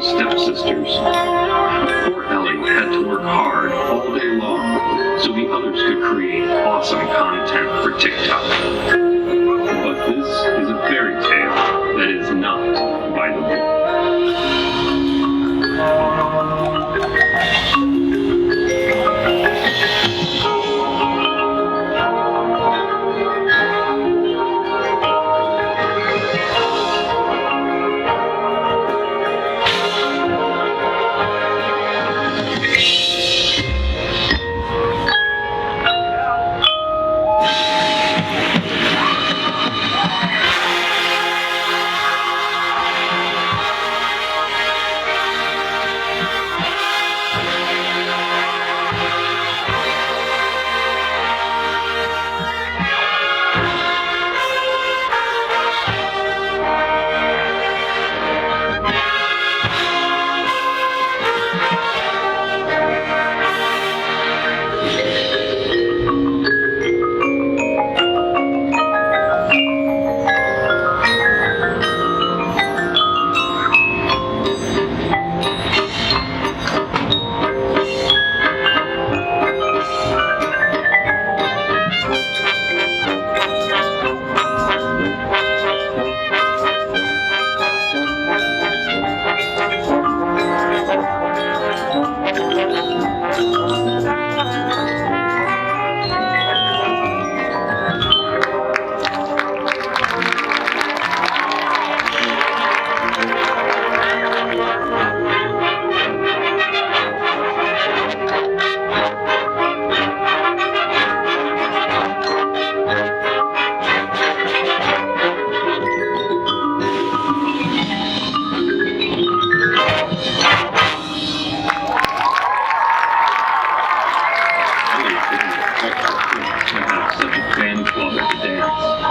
little stepsisters. Poor Ellie had to work hard all day long so the others could create awesome content for TikTok. But this is a fairy tale that is not by the book.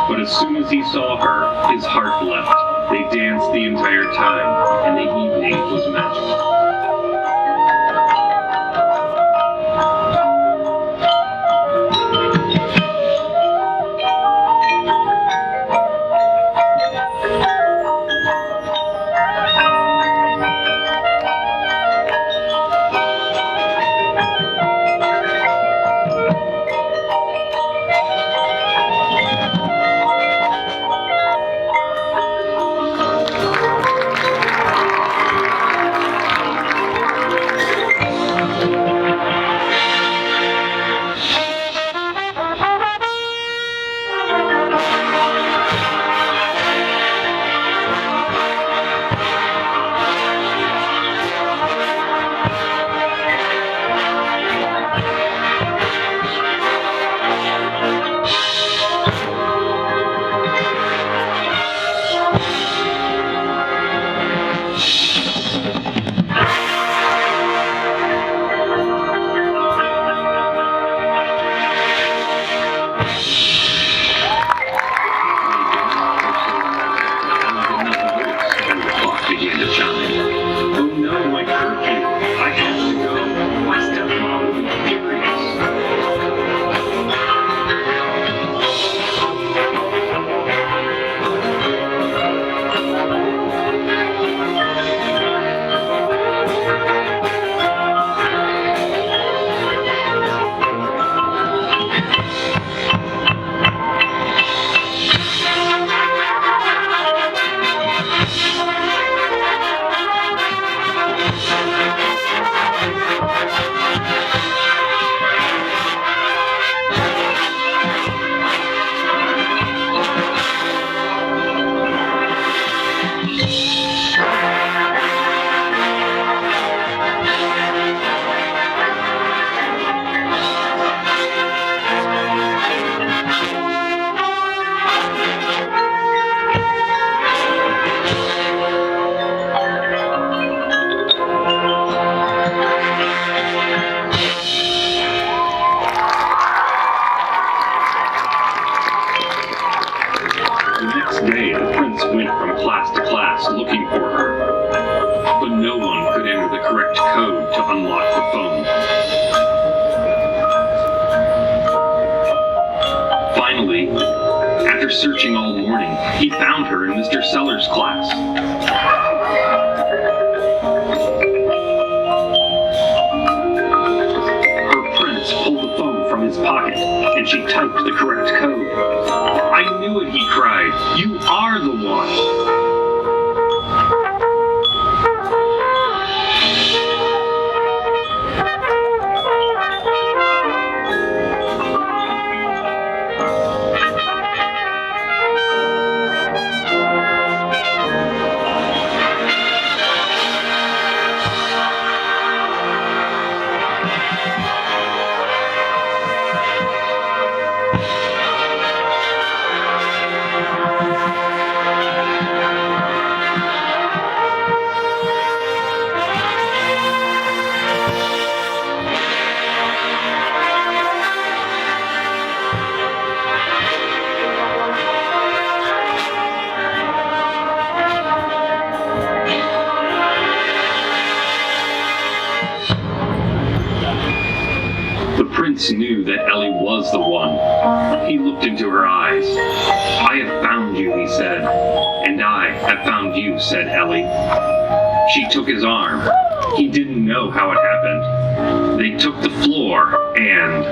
But as soon as he saw her, his heart leapt. They danced the entire time, and the evening was magical. Day, the prince went from class to class looking for her, but no one could enter the correct code to unlock the phone. Finally, after searching all morning, he found her in Mr. Sellers' class. pocket, and she typed the correct code. "I knew it," he cried. "You are the one!" The prince knew that Ellie was the one. He looked into her eyes. "I have found you," he said. "And I have found you," said Ellie. She took his arm. He didn't know how it happened. They took the floor and